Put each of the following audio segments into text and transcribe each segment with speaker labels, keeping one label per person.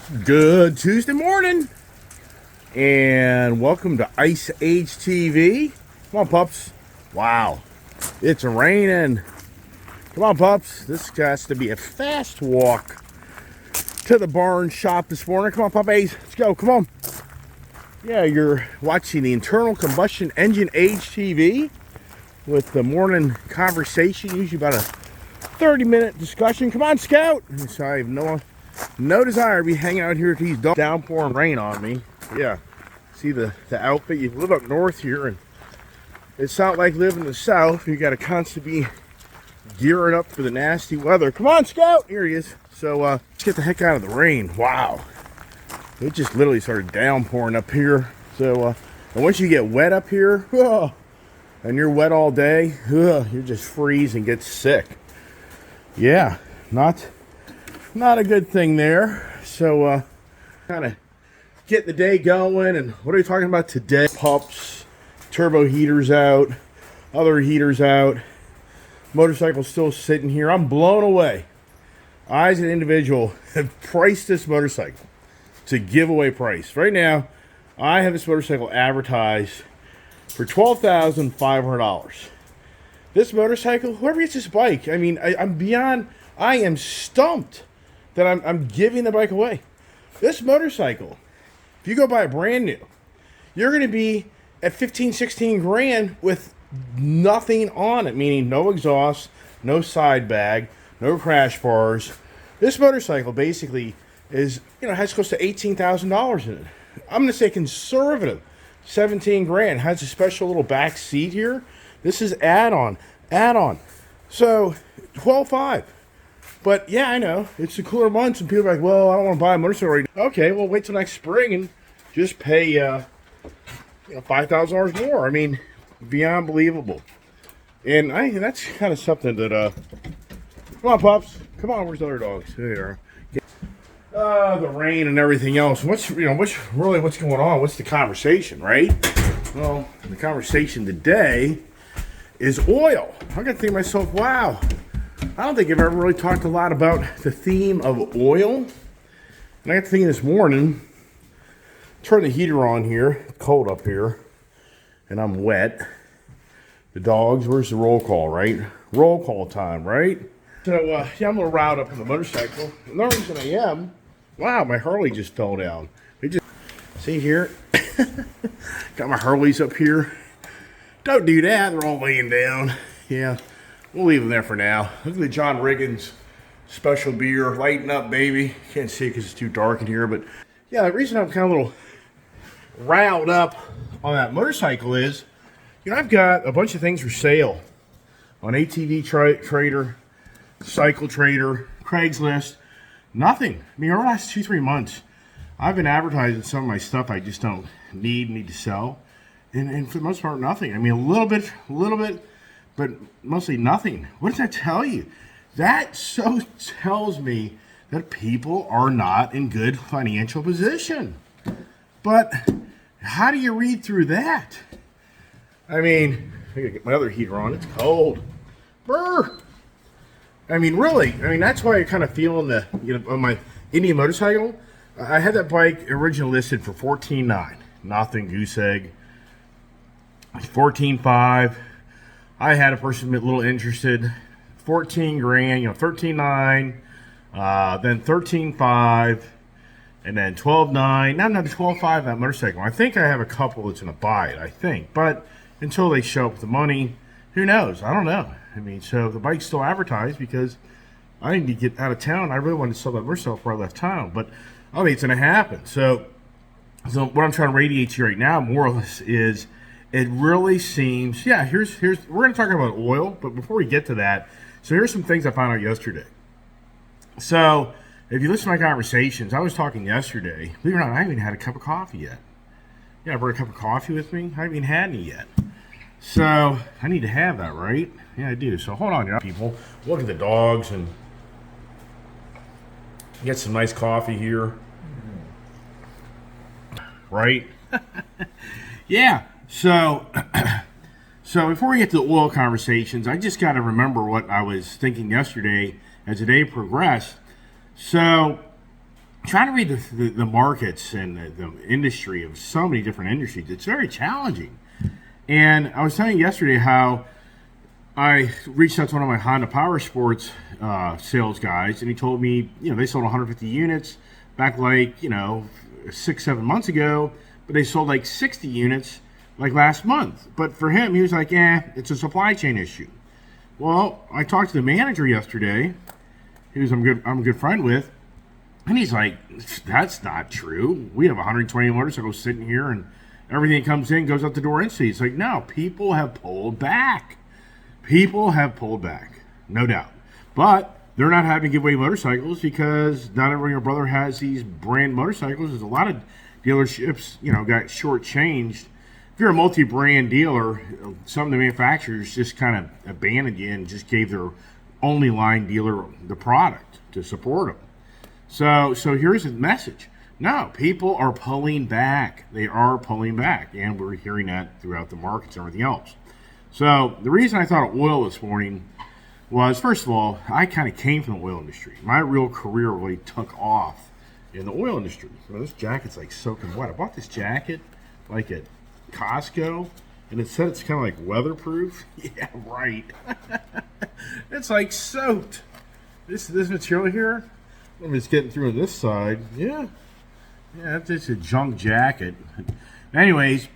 Speaker 1: Good Tuesday morning, and welcome to Ice Age TV. Come on, pups. Wow, it's raining. Come on, pups. This has to be a fast walk to the barn shop this morning. Come on, puppies. Let's go. Come on. Yeah, you're watching the Internal Combustion Engine Age TV with the morning conversation, usually about a 30-minute discussion. Come on, Scout. So I have no desire to be hanging out here with these downpouring rain on me. Yeah, see the outfit. You live up north here, and it's not like living in the south. You got to constantly be gearing up for the nasty weather. Come on, Scout. Here he is. So let's get the heck out of the rain. Wow, it just literally started downpouring up here. So and once you get wet up here, and you're wet all day, you just freeze and get sick. Yeah, not a good thing there. So kind of get the day going. And what are we talking about today? Pups, turbo heaters out, other heaters out, motorcycle still sitting here. I'm blown away. I as an individual have priced this motorcycle to giveaway price. Right now I have this motorcycle advertised for $12,500. This motorcycle, whoever gets this bike, I mean, I am stumped that I'm giving the bike away. This motorcycle, if you go buy it brand new, you're going to be at 15, 16 grand with nothing on it, meaning no exhaust, no side bag, no crash bars. This motorcycle basically has close to $18,000 in it. I'm going to say conservative, 17 grand. Has a special little back seat here. This is add-on. So 12.5. But yeah, I know it's the cooler months, and people are like, "Well, I don't want to buy a motorcycle right now." Okay, well, wait till next spring and just pay $5,000 more. I mean, beyond believable. And that's kind of something that come on, pups, come on. Where's the other dogs? There they are. The rain and everything else. What's going on? What's the conversation, right? Well, the conversation today is oil. I got to think to myself, wow. I don't think I've ever really talked a lot about the theme of oil. And I got to thinking this morning, turn the heater on here, it's cold up here, and I'm wet. The dogs, where's the roll call, right? Roll call time, right? So, yeah, I'm a little riled up on the motorcycle. And the reason I am, wow, my Harley just fell down. See here? Got my Harleys up here. Don't do that, they're all laying down. Yeah. We'll leave them there for now. Look at the John Riggins special beer. Lighten up, baby. Can't see it because it's too dark in here. But yeah, the reason I'm kind of a little riled up on that motorcycle is, I've got a bunch of things for sale on ATV Trader, Cycle Trader, Craigslist. Nothing. I mean, over the last 2-3 months, I've been advertising some of my stuff I just don't need to sell. And for the most part, nothing. I mean, a little bit, but mostly nothing. What does that tell you? That so tells me that people are not in good financial position. But how do you read through that? I mean, I gotta get my other heater on. It's cold. Brr. I mean, really. I mean, that's why I kind of feeling on my Indian motorcycle. I had that bike originally listed for $14,900. Nothing, goose egg. $14,500. I had a person a little interested, 14 grand, $13,900, then $13,500, and then $12,900. Now another $12,500 that motorcycle. I think I have a couple that's gonna buy it. I think, but until they show up with the money, who knows? I don't know. I mean, so the bike's still advertised because I need to get out of town. I really wanted to sell that motorcycle before I left town, but I don't think it's gonna happen. So what I'm trying to radiate to you right now, more or less, is. It really seems, yeah, here's we're going to talk about oil, but before we get to that, so here's some things I found out yesterday. So if you listen to my conversations, I was talking yesterday, believe it or not, I haven't even had a cup of coffee yet. Yeah, I brought a cup of coffee with me. I haven't even had any yet. So I need to have that, right? Yeah, I do. So hold on, people. Look at the dogs and get some nice coffee here. Right? Yeah. So before we get to the oil conversations, I just got to remember what I was thinking yesterday as the day progressed. So trying to read the markets and the industry of so many different industries. It's very challenging. And I was telling you yesterday how I reached out to one of my Honda Power Sports sales guys, and he told me, they sold 150 units back 6-7 months ago, but they sold 60 units last month. But for him, he was like, it's a supply chain issue. Well, I talked to the manager yesterday, who's I'm a good friend with, and he's like, that's not true. We have 120 motorcycles sitting here, and everything that comes in goes out the door instantly. It's like, no, people have pulled back. People have pulled back, no doubt. But they're not having to give away motorcycles because not every brother has these brand motorcycles. There's a lot of dealerships, got shortchanged. If you're a multi-brand dealer, some of the manufacturers just kind of abandoned you and just gave their only line dealer the product to support them. So here's the message. No, people are pulling back. They are pulling back, and we're hearing that throughout the markets and everything else. So the reason I thought of oil this morning was, first of all, I kind of came from the oil industry. My real career really took off in the oil industry. So this jacket's soaking wet. I bought this jacket at Costco, and it said it's kind of weatherproof. Yeah, right. It's soaked. This material here, I'm just getting through on this side. Yeah, it's just a junk jacket. Anyways,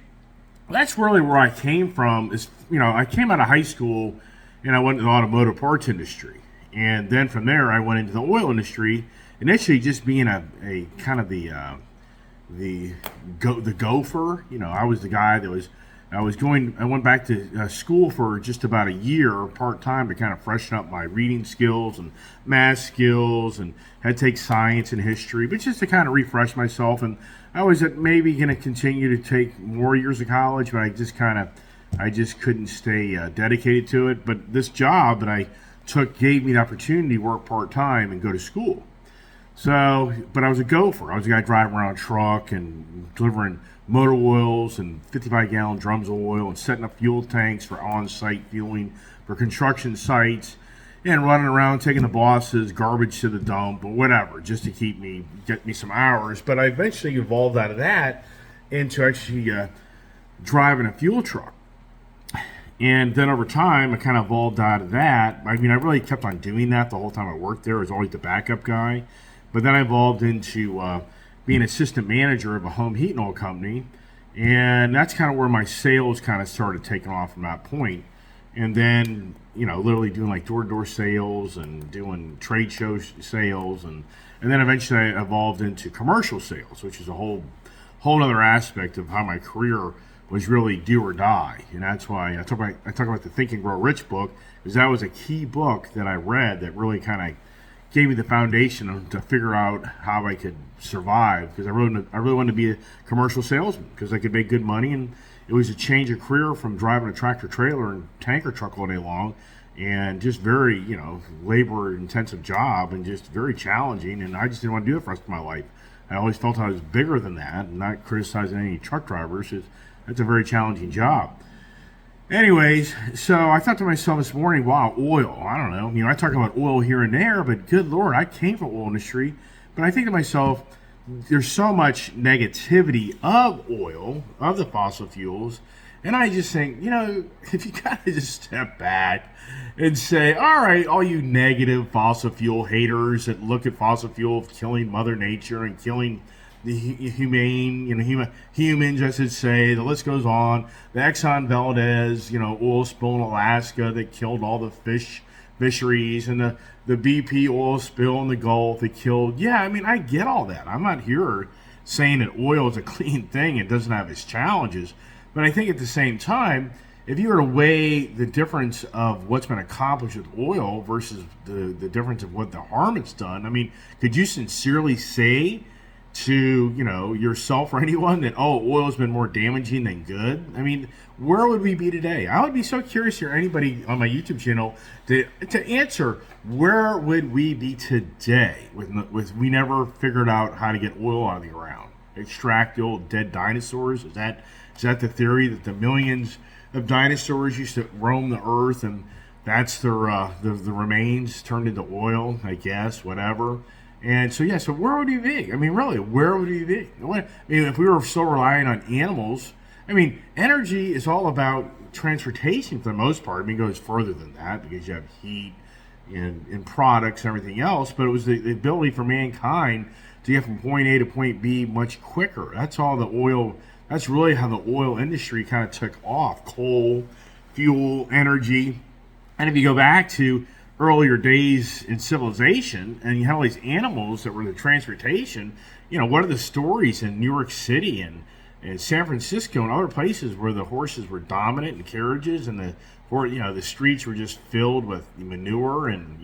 Speaker 1: that's really where I came from. I came out of high school and I went to the automotive parts industry, and then from there I went into the oil industry. Initially, just being a kind of the gopher. I was the guy that was. I went back to school for just about a year part-time to kind of freshen up my reading skills and math skills, and had to take science and history, but just to kind of refresh myself. And I was maybe going to continue to take more years of college, but I just couldn't stay dedicated to it. But this job that I took gave me the opportunity to work part-time and go to school. So, but I was a gopher. I was a guy driving around a truck and delivering motor oils and 55-gallon drums of oil and setting up fuel tanks for on-site fueling for construction sites, and running around taking the boss's garbage to the dump or whatever, just to get me some hours. But I eventually evolved out of that into actually driving a fuel truck. And then over time, I kind of evolved out of that. I mean, I really kept on doing that the whole time I worked there. I was always the backup guy. But then I evolved into being assistant manager of a home heat and oil company. And that's kind of where my sales kind of started taking off from that point. And then, literally doing door-to-door sales and doing trade show sales. And then eventually I evolved into commercial sales, which is a whole other aspect of how my career was really do or die. And that's why I talk about the Think and Grow Rich book, because that was a key book that I read that really kind of gave me the foundation to figure out how I could survive, because I really wanted to be a commercial salesman because I could make good money, and it was a change of career from driving a tractor trailer and tanker truck all day long, and just very labor intensive job and just very challenging, and I just didn't want to do it for the rest of my life. I always felt I was bigger than that, and not criticizing any truck drivers. That's a very challenging job. Anyways, so I thought to myself this morning, wow, oil. I don't know. I talk about oil here and there, but good Lord, I came from the oil industry. But I think to myself, there's so much negativity of oil, of the fossil fuels. And I just think, if you kind of just step back and say, all right, all you negative fossil fuel haters that look at fossil fuel killing Mother Nature and killing the humans, I should say. The list goes on. The Exxon Valdez, oil spill in Alaska that killed all the fisheries, and the BP oil spill in the Gulf that killed. Yeah, I get all that. I'm not here saying that oil is a clean thing. It doesn't have its challenges. But I think at the same time, if you were to weigh the difference of what's been accomplished with oil versus the difference of what the harm it's done, could you sincerely say to yourself or anyone that oil's been more damaging than good? Where would we be today? I would be so curious to hear anybody on my YouTube channel to answer, where would we be today with we never figured out how to get oil out of the ground, extract the old dead dinosaurs? Is that the theory, that the millions of dinosaurs used to roam the earth and that's their the remains turned into oil, I guess, whatever? And so, yeah, so where would we be? I mean, really, where would we be? If we were so reliant on animals, I mean, energy is all about transportation for the most part. I mean, it goes further than that because you have heat and products and everything else, but it was the ability for mankind to get from point A to point B much quicker. That's all the oil, that's really how the oil industry kind of took off. Coal, fuel, energy. And if you go back to earlier days in civilization and you had all these animals that were the transportation, what are the stories in New York City and San Francisco and other places where the horses were dominant in carriages and the streets were just filled with manure and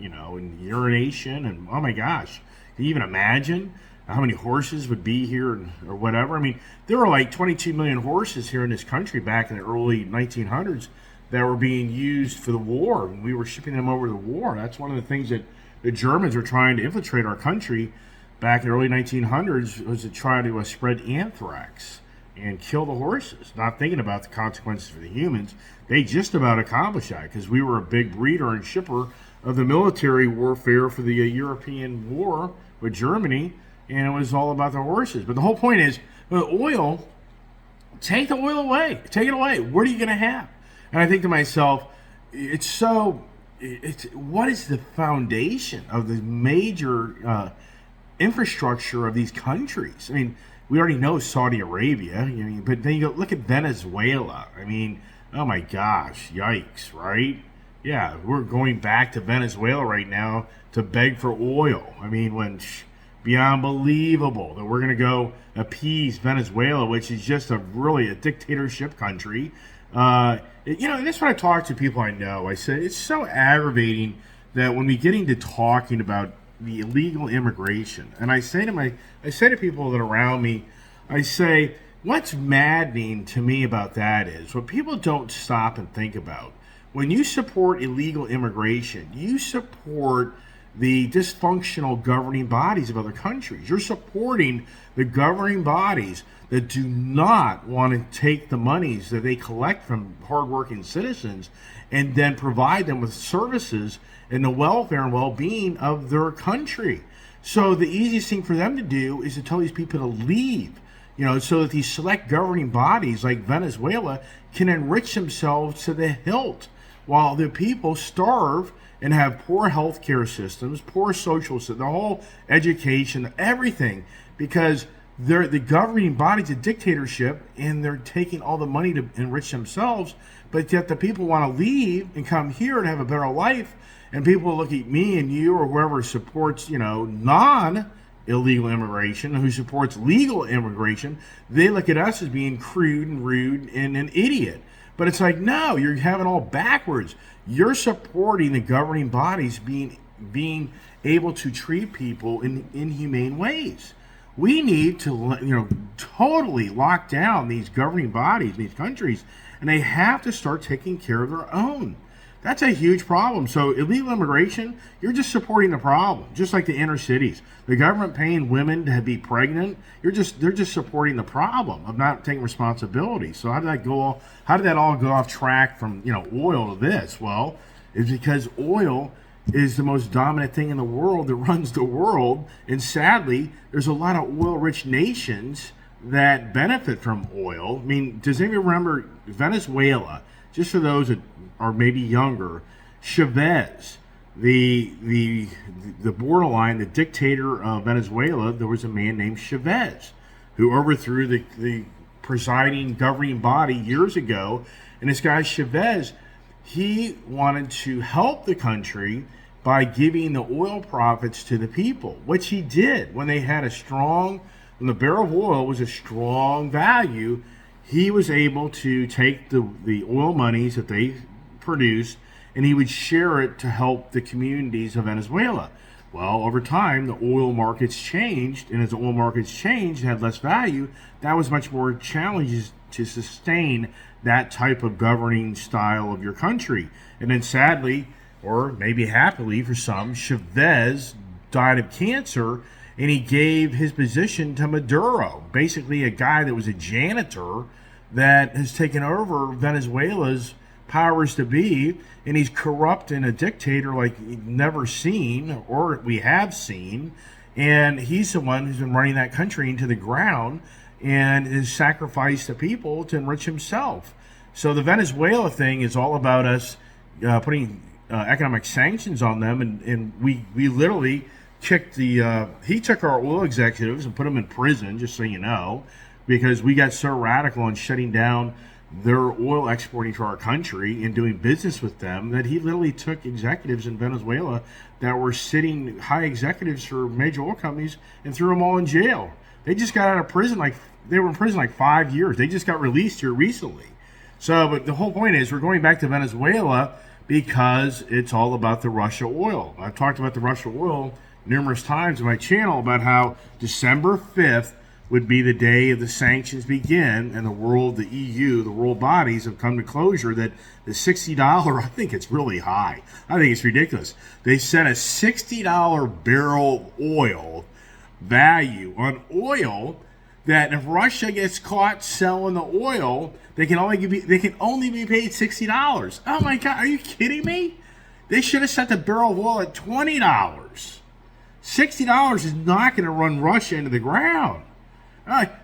Speaker 1: urination and oh my gosh, can you even imagine how many horses would be here or whatever? I mean, there were like 22 million horses here in this country back in the early 1900s that were being used for the war. We were shipping them over to the war. That's one of the things that the Germans were trying to infiltrate our country back in the early 1900s was to try to spread anthrax and kill the horses, not thinking about the consequences for the humans. They just about accomplished that because we were a big breeder and shipper of the military warfare for the European war with Germany, and it was all about the horses. But the whole point is, with oil, take the oil away. Take it away. What are you going to have? And I think to myself, what is the foundation of the major infrastructure of these countries? I mean, we already know Saudi Arabia, but then you go look at Venezuela. I mean, oh my gosh, yikes, right? Yeah, we're going back to Venezuela right now to beg for oil. I mean, beyond believable that we're going to go appease Venezuela, which is just really a dictatorship country. That's what I talk to people I know. I say it's so aggravating that when we get into talking about the illegal immigration, and I say to people that are around me, I say, what's maddening to me about that is what people don't stop and think about. When you support illegal immigration, you support the dysfunctional governing bodies of other countries. You're supporting the governing bodies that do not want to take the monies that they collect from hardworking citizens and then provide them with services and the welfare and well-being of their country. So the easiest thing for them to do is to tell these people to leave, so that these select governing bodies like Venezuela can enrich themselves to the hilt while the people starve and have poor health care systems, poor social systems, the whole education, everything, because they're the governing body's a dictatorship and they're taking all the money to enrich themselves, but yet the people want to leave and come here to have a better life, and people look at me and you or whoever supports, non-illegal immigration, who supports legal immigration, they look at us as being crude and rude and an idiot. But it's like, no, you're having all backwards. You're supporting the governing bodies being able to treat people in inhumane ways. We need to, totally lock down these governing bodies in these countries, and they have to start taking care of their own. That's a huge problem. So illegal immigration, you're just supporting the problem, just like the inner cities. The government paying women to be pregnant, they're just supporting the problem of not taking responsibility. So how did that all go off track from oil to this? Well, it's because oil is the most dominant thing in the world that runs the world, and sadly, there's a lot of oil-rich nations that benefit from oil. I mean, does anybody remember Venezuela? Just for those that are maybe younger, Chavez, the borderline, the dictator of Venezuela, there was a man named Chavez who overthrew the presiding governing body years ago. And this guy Chavez, he wanted to help the country by giving the oil profits to the people, which he did when they had when the barrel of oil was a strong value. He was able to take the oil monies that they produced and he would share it to help the communities of Venezuela. Well, over time, the oil markets changed, and as the oil markets changed and had less value, that was much more challenges to sustain that type of governing style of your country. And then sadly, or maybe happily for some, Chavez died of cancer, and he gave his position to Maduro, basically a guy that was a janitor that has taken over Venezuela's powers to be, and he's corrupt and a dictator like we've never seen, or we have seen. And he's the one who's been running that country into the ground and has sacrificed the people to enrich himself. So the Venezuela thing is all about us putting economic sanctions on them, and we literally kicked he took our oil executives and put them in prison, just so you know, because we got so radical on shutting down their oil exporting to our country and doing business with them that he literally took executives in Venezuela that were sitting high executives for major oil companies and threw them all in jail. They just got out of prison, they were in prison like 5 years. They just got released here recently. So, but the whole point is we're going back to Venezuela because it's all about the Russia oil. I've talked about the Russia oil numerous times on my channel about how December 5th would be the day of the sanctions begin, and the world, the EU, the world bodies have come to closure that the $60, I think it's really high. I think it's ridiculous. They set a $60 barrel oil value on oil that if Russia gets caught selling the oil, they can only be paid $60. Oh my God, are you kidding me? They should have set the barrel of oil at $20. $60 is not going to run Russia into the ground.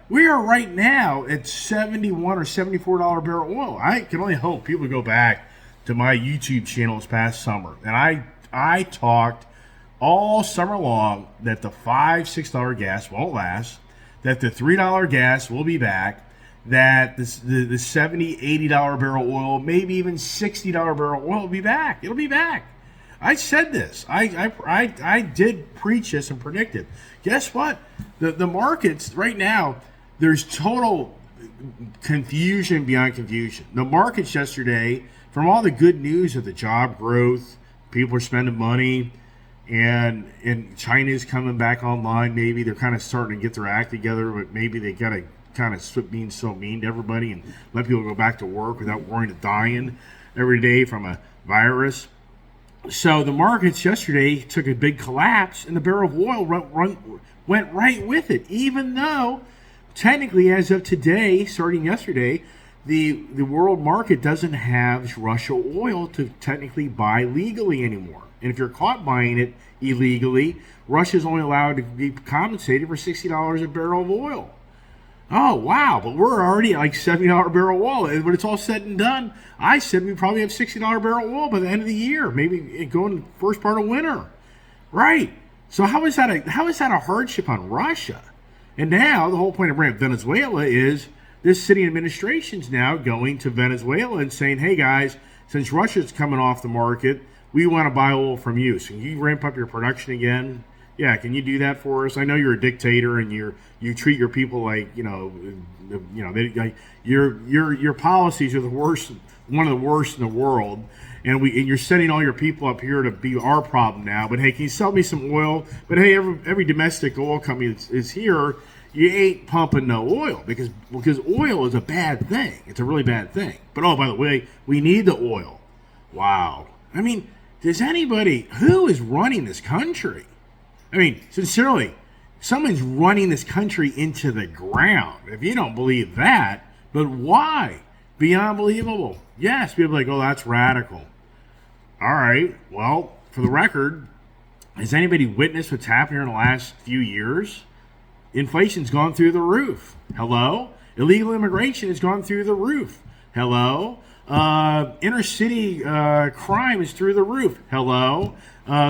Speaker 1: We are right now at $71 or $74 barrel oil. I can only hope people go back to my YouTube channel this past summer. And I talked all summer long that the $5, $6 gas won't last, that the $3 gas will be back, that the $70, $80 barrel oil, maybe even $60 barrel oil will be back. It'll be back. I said this. I did preach this and predict it. Guess what? The markets right now, there's total confusion beyond confusion. The markets yesterday, from all the good news of the job growth, people are spending money, and China's coming back online. Maybe they're kind of starting to get their act together, but maybe they got to kind of stop being so mean to everybody and let people go back to work without worrying of dying every day from a virus. So the markets yesterday took a big collapse, and the barrel of oil went right with it, even though technically, as of today, starting yesterday, the world market doesn't have Russia oil to technically buy legally anymore. And if you're caught buying it illegally, Russia's only allowed to be compensated for $60 a barrel of oil. Oh, wow, but we're already at like $70 barrel oil. And when it's all said and done, I said we probably have $60 barrel oil by the end of the year, maybe going the first part of winter. Right. So how is that a hardship on Russia? And now the whole point of bringing up Venezuela is this sitting administration's now going to Venezuela and saying, hey, guys, since Russia's coming off the market, we want to buy oil from you. So can you ramp up your production again? Yeah, can you do that for us? I know you're a dictator and you treat your people like your policies are the worst, one of the worst in the world, and you're setting all your people up here to be our problem now. But hey, can you sell me some oil? But hey, every domestic oil company is here. You ain't pumping no oil because oil is a bad thing. It's a really bad thing. But oh, by the way, we need the oil. Wow. I mean, who is running this country? I mean, sincerely, someone's running this country into the ground. If you don't believe that, but why? Beyond believable. Yes, people are like, oh, that's radical. All right, well, for the record, has anybody witnessed what's happened here in the last few years? Inflation's gone through the roof. Hello? Illegal immigration has gone through the roof. Hello? Inner city crime is through the roof. Hello?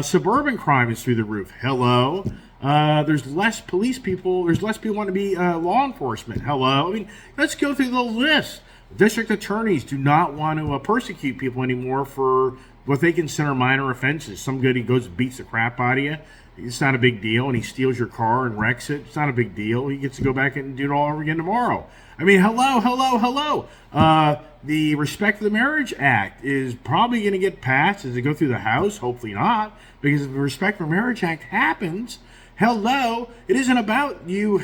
Speaker 1: Suburban crime is through the roof. Hello? There's less police people. There's less people want to be law enforcement. Hello? I mean, let's go through the list. District attorneys do not want to persecute people anymore for what they consider minor offenses. Some good, he goes and beats the crap out of you. It's not a big deal. And he steals your car and wrecks it. It's not a big deal. He gets to go back and do it all over again tomorrow. I mean, hello. The Respect for the Marriage Act is probably going to get passed as it go through the House. Hopefully not. Because if the Respect for Marriage Act happens, hello, it isn't about you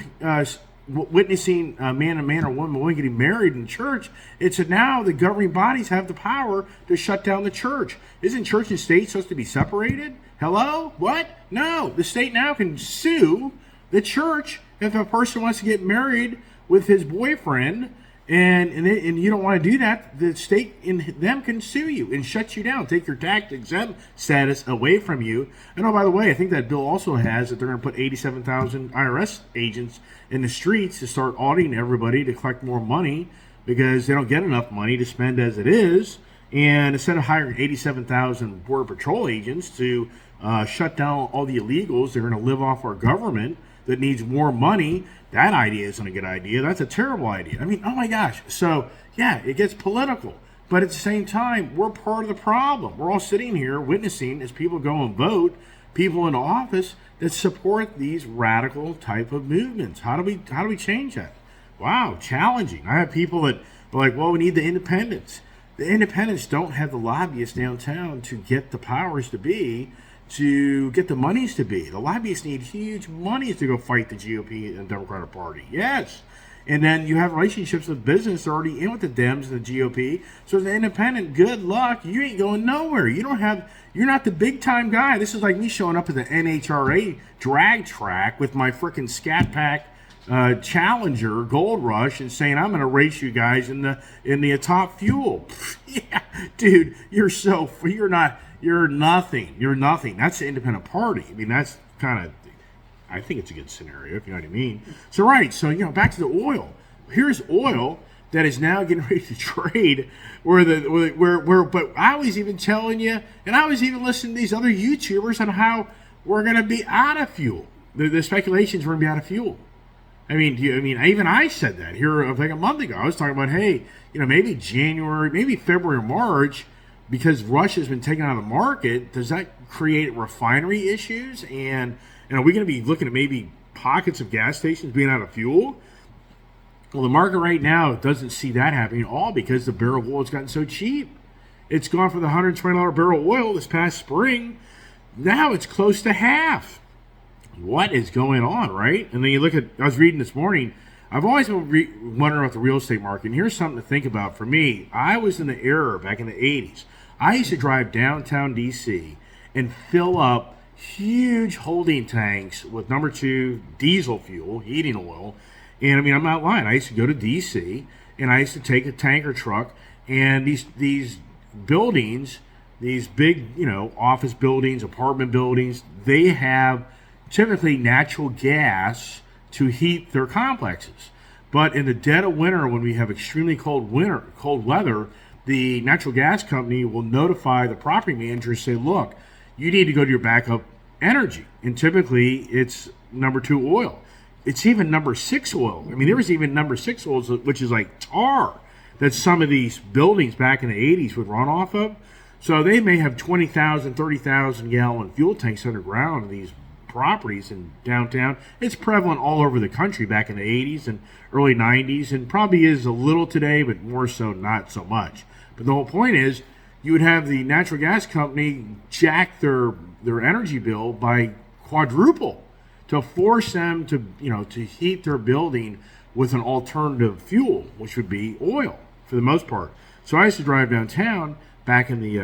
Speaker 1: witnessing a man or woman getting married in church. It's that now the governing bodies have the power to shut down the church. Isn't church and state supposed to be separated? Hello? What? No. The state now can sue the church if a person wants to get married with his boyfriend And you don't want to do that. The state and them can sue you and shut you down, take your tax exempt status away from you. And oh, by the way, I think that bill also has that they're going to put 87,000 IRS agents in the streets to start auditing everybody to collect more money because they don't get enough money to spend as it is. And instead of hiring 87,000 Border Patrol agents to shut down all the illegals, they're going to live off our government that needs more money. That idea isn't a good idea. That's a terrible idea. I mean, oh my gosh. So, yeah, it gets political. But at the same time, we're part of the problem. We're all sitting here witnessing as people go and vote, people in office that support these radical type of movements. How do we change that? Wow, challenging. I have people that are like, well, we need the independents. The independents don't have the lobbyists downtown to get the powers to be, to get the monies to be. The lobbyists need huge monies to go fight the GOP and Democratic Party. Yes. And then you have relationships with business already in with the Dems and the GOP. So as an independent, good luck. You ain't going nowhere. You're not the big time guy. This is like me showing up at the NHRA drag track with my freaking Scat Pack Challenger Gold Rush and saying I'm going to race you guys in the top fuel. Yeah, dude, you're nothing. You're nothing. That's the independent party. I mean, that's kind of, I think it's a good scenario, if you know what I mean. So, right. So, back to the oil. Here's oil that is now getting ready to trade but I was even telling you, and I was even listening to these other YouTubers on how we're going to be out of fuel. The speculations we're going to be out of fuel. I mean, even I said that here like a month ago. I was talking about, hey, maybe January, maybe February or March, because Russia's been taken out of the market, does that create refinery issues? And are we going to be looking at maybe pockets of gas stations being out of fuel? Well, the market right now doesn't see that happening at all because the barrel of oil has gotten so cheap. It's gone for the $120 barrel of oil this past spring. Now it's close to half. What is going on, right? And then you look at, I was reading this morning, I've always been wondering about the real estate market. And here's something to think about for me. I was in the era back in the 80s. I used to drive downtown D.C. and fill up huge holding tanks with number 2 diesel fuel, heating oil. And I'm not lying. I used to go to D.C. and I used to take a tanker truck, and these buildings, these big, office buildings, apartment buildings, they have typically natural gas to heat their complexes. But in the dead of winter, when we have extremely cold weather, the natural gas company will notify the property manager and say, look, you need to go to your backup energy. And typically it's number 2 oil. It's even number 6 oil. There was even number 6 oil, which is like tar, that some of these buildings back in the 80s would run off of. So they may have 20,000, 30,000 gallon fuel tanks underground in these properties in downtown. It's prevalent all over the country back in the 80s and early 90s, and probably is a little today, but more so not so much. But the whole point is, you would have the natural gas company jack their energy bill by quadruple to force them to heat their building with an alternative fuel, which would be oil for the most part. So I used to drive downtown back in the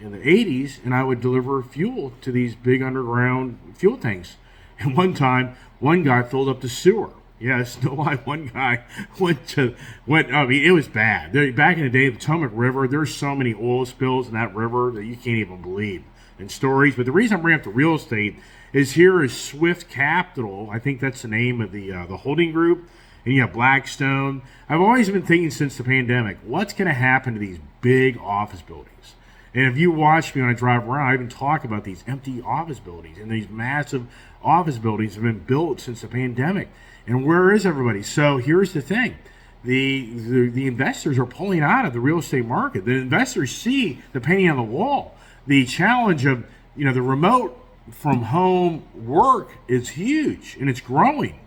Speaker 1: 80s, and I would deliver fuel to these big underground fuel tanks. And one time, one guy filled up the sewer. Yes, no lie. One guy it was bad. Back in the day, the Potomac River, there's so many oil spills in that river that you can't even believe, and stories. But the reason I'm bringing up the real estate is here is Swift Capital. I think that's the name of the holding group. And you have Blackstone. I've always been thinking since the pandemic, what's going to happen to these big office buildings? And if you watch me when I drive around, I even talk about these empty office buildings. And these massive office buildings have been built since the pandemic. And where is everybody? So here's the thing. The investors are pulling out of the real estate market. The investors see the painting on the wall. The challenge of, the remote from home work is huge, and it's growing.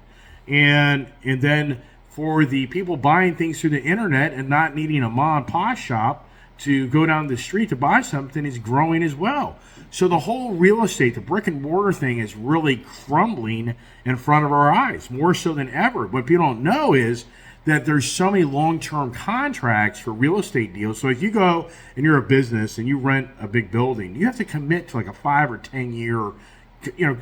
Speaker 1: And then for the people buying things through the internet and not needing a mom and pop shop to go down the street to buy something is growing as well. So the whole real estate, the brick and mortar thing is really crumbling in front of our eyes, more so than ever. What people don't know is that there's so many long-term contracts for real estate deals. So if you go and you're a business and you rent a big building, you have to commit to like a 5 or 10 year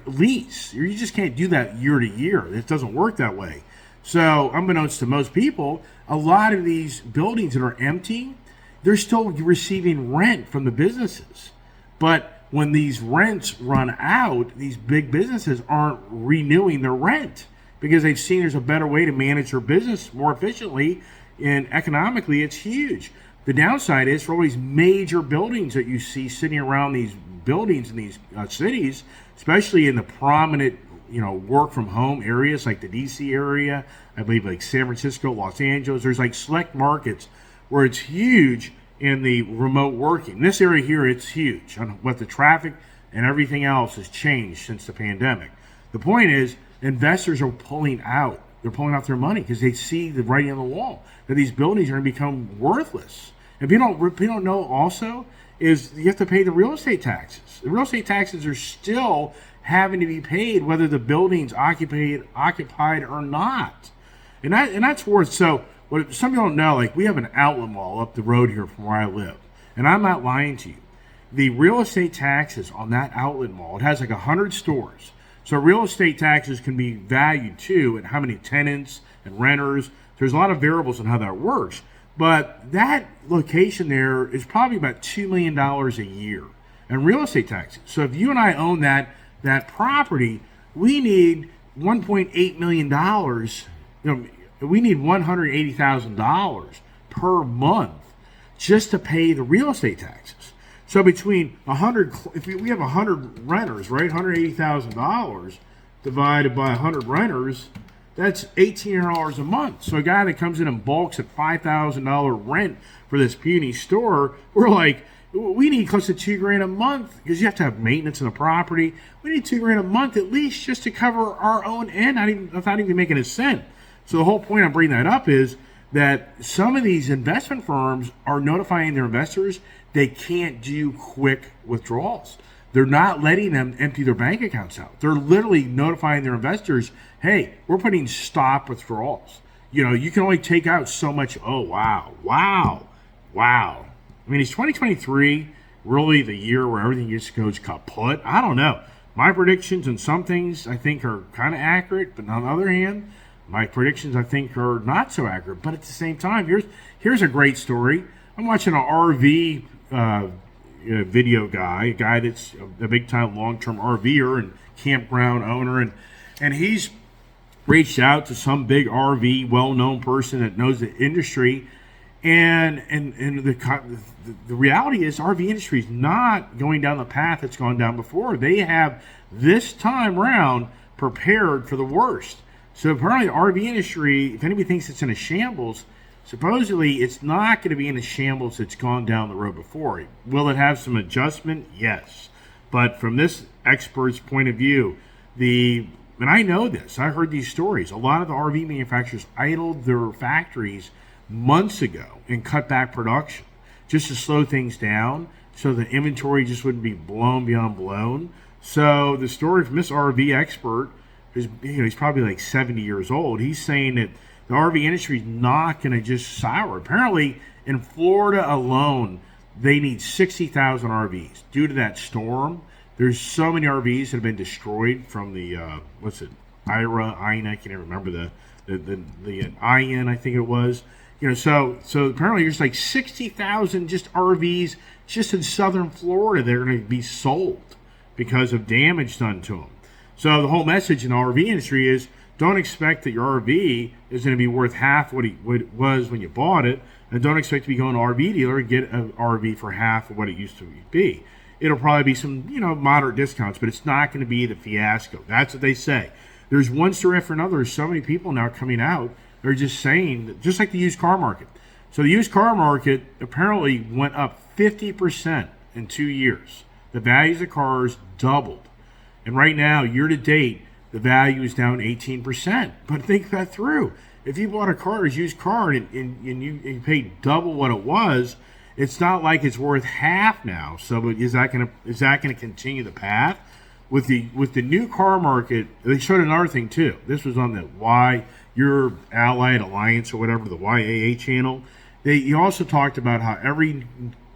Speaker 1: lease. You just can't do that year to year. It doesn't work that way. So, unbeknownst to most people, a lot of these buildings that are empty, they're still receiving rent from the businesses. But when these rents run out, these big businesses aren't renewing their rent because they've seen there's a better way to manage their business more efficiently, and economically it's huge. The downside is for all these major buildings that you see sitting around these buildings in these cities, especially in the prominent, work from home areas like the DC area, I believe like San Francisco, Los Angeles. There's like select markets where it's huge in the remote working. This area here, it's huge. What the traffic and everything else has changed since the pandemic. The point is, investors are pulling out. They're pulling out their money because they see the writing on the wall that these buildings are going to become worthless. If you don't know also is you have to pay the real estate taxes. The real estate taxes are still having to be paid whether the building's occupied or not. And that's worth. So what some people don't know, like we have an outlet mall up the road here from where I live. And I'm not lying to you. The real estate taxes on that outlet mall, it has like 100 stores. So real estate taxes can be valued too at how many tenants and renters. There's a lot of variables in how that works. But that location there is probably about $2 million a year in real estate taxes. So if you and I own that property, we need $1.8 million. We need $180,000 per month just to pay the real estate taxes. So between 100, if we have 100 renters, right, $180,000 divided by 100 renters, that's $1,800 a month. So a guy that comes in and bulks at $5,000 rent for this puny store, we're like, we need close to $2,000 a month because you have to have maintenance in the property. We need $2,000 a month at least just to cover our own end, without even making a cent. So the whole point I'm bringing that up is that some of these investment firms are notifying their investors they can't do quick withdrawals. They're not letting them empty their bank accounts out. They're literally notifying their investors, hey, we're putting stop withdrawals. You can only take out so much. Oh, wow. I mean, is 2023 really the year where everything just goes kaput? I don't know. My predictions on some things I think are kind of accurate, but on the other hand, my predictions I think are not so accurate. But at the same time, here's a great story. I'm watching an RV video guy, a guy that's a big-time long-term RVer and campground owner, and he's reached out to some big RV well-known person that knows the industry, and the reality is RV industry is not going down the path it's gone down before. They have this time round prepared for the worst. So apparently the RV industry, if anybody thinks it's in a shambles, supposedly it's not going to be in the shambles that's gone down the road before. Will it have some adjustment? Yes. But from this expert's point of view, and I know this, I heard these stories. A lot of the RV manufacturers idled their factories months ago and cut back production just to slow things down so the inventory just wouldn't be blown beyond blown. So the story from this RV expert is, he's probably like 70 years old. He's saying that the RV industry is not going to just sour. Apparently, in Florida alone, they need 60,000 RVs due to that storm. There's so many RVs that have been destroyed from the Ina, I can't even remember the Ian, I think it was. So apparently there's like 60,000 just RVs just in southern Florida that are going to be sold because of damage done to them. So the whole message in the RV industry is, don't expect that your RV is going to be worth half what it was when you bought it, and don't expect to be going to an RV dealer and get an RV for half of what it used to be. It'll probably be some, moderate discounts, but it's not going to be the fiasco. That's what they say. There's one story after another. There's so many people now coming out. They're just saying, that, just like the used car market. So the used car market apparently went up 50% in 2 years. The values of cars doubled. And right now, year to date, the value is down 18%. But think that through. If you bought a used car, and you paid double what it was, it's not like it's worth half now. So is that going to continue the path? With the new car market, they showed another thing too. This was on the Your Allied Alliance or whatever, the YAA channel. He also talked about how every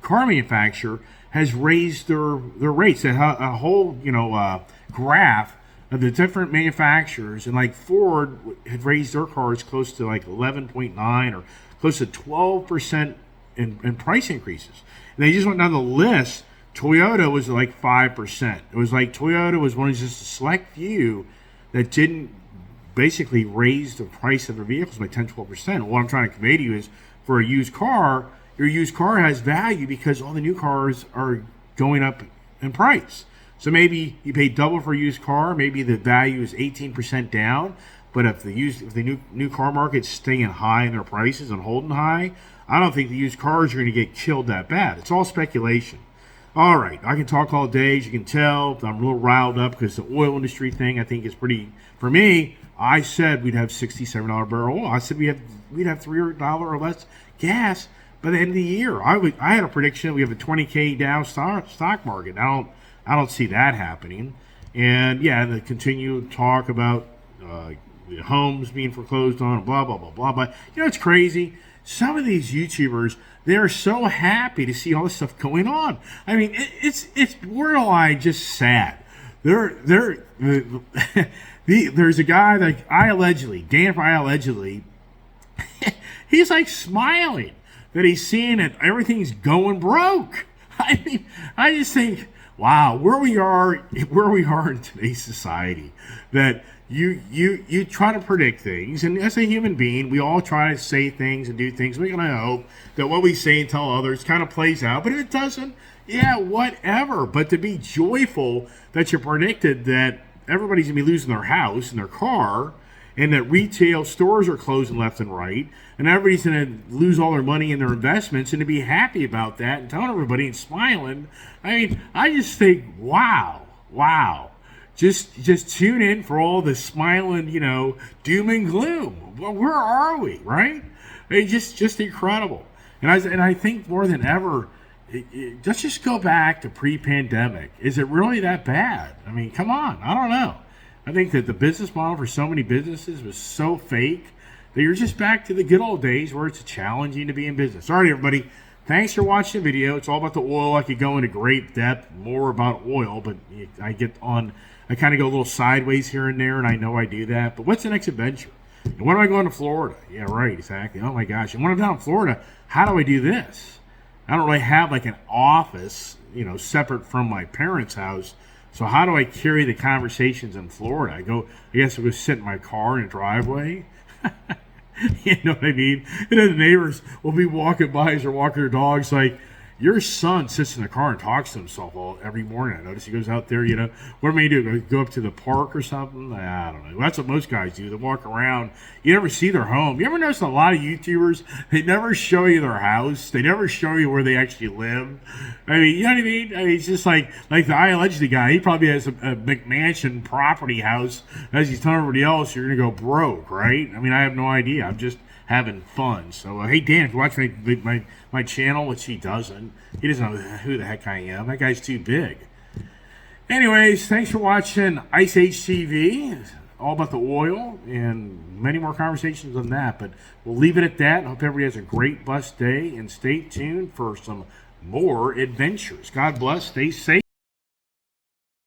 Speaker 1: car manufacturer has raised their rates. They had a whole graph of the different manufacturers, and like Ford had raised their cars close to like 11.9 or close to 12% in price increases. And they just went down the list. Toyota was like 5%. It was like Toyota was one of just a select few that didn't basically raise the price of their vehicles by 10-12%. What I'm trying to convey to you is, for a used car, your used car has value because all the new cars are going up in price. So maybe you pay double for a used car, maybe the value is 18% down, but if the new car market's staying high in their prices and holding high, I don't think the used cars are going to get killed that bad. It's all speculation. All right, I can talk all day. As you can tell, I'm a little riled up because the oil industry thing I think is pretty, for me, I said we'd have $67 barrel oil. I said we'd have $3 or less gas by the end of the year. I had a prediction we have a 20K down stock market. I don't see that happening. And yeah, the continued talk about the homes being foreclosed on, blah blah blah blah. But you know, it's crazy. Some of these YouTubers, they're so happy to see all this stuff going on. I mean, it's borderline just sad. There's a guy that Dan from I allegedly, he's like smiling that he's seeing that everything's going broke. I mean, I just think, wow, where we are in today's society, that you try to predict things, and as a human being, we all try to say things and do things. We're gonna hope that what we say and tell others kind of plays out, but if it doesn't, yeah, whatever. But to be joyful that you predicted that everybody's gonna be losing their house and their car, and that retail stores are closing left and right, and everybody's going to lose all their money in their investments, and to be happy about that and telling everybody and smiling. I mean, I just think, wow. Just tune in for all the smiling, doom and gloom. Well, where are we, right? It's just incredible. And I think more than ever, let's just go back to pre-pandemic. Is it really that bad? I mean, come on. I don't know. I think that the business model for so many businesses was so fake that you're just back to the good old days where it's challenging to be in business. All right, everybody. Thanks for watching the video. It's all about the oil. I could go into great depth more about oil, but I kind of go a little sideways here and there, and I know I do that. But what's the next adventure? And when am I going to Florida? Yeah, right, exactly. Oh, my gosh. And when I'm down in Florida, how do I do this? I don't really have like an office, separate from my parents' house. So how do I carry the conversations in Florida? I guess I'll go sit in my car in a driveway. You know what I mean? And then the neighbors will be walking by as they're walking their dogs, like, your son sits in the car and talks to himself every morning. I notice he goes out there, what am I do? Go up to the park or something? I don't know. That's what most guys do. They walk around. You never see their home. You ever notice a lot of YouTubers, they never show you their house. They never show you where they actually live. I mean, you know what I mean? It's just like the I allegedly guy. He probably has a McMansion property house. As he's telling everybody else, you're going to go broke, right? I mean, I have no idea. I'm just having fun. So, hey, Dan, if you watch my channel, which he doesn't know who the heck I am. That guy's too big. Anyways, thanks for watching Ice Age TV. All about the oil and many more conversations on that. But we'll leave it at that. I hope everybody has a great, blessed day. And stay tuned for some more adventures. God bless. Stay safe.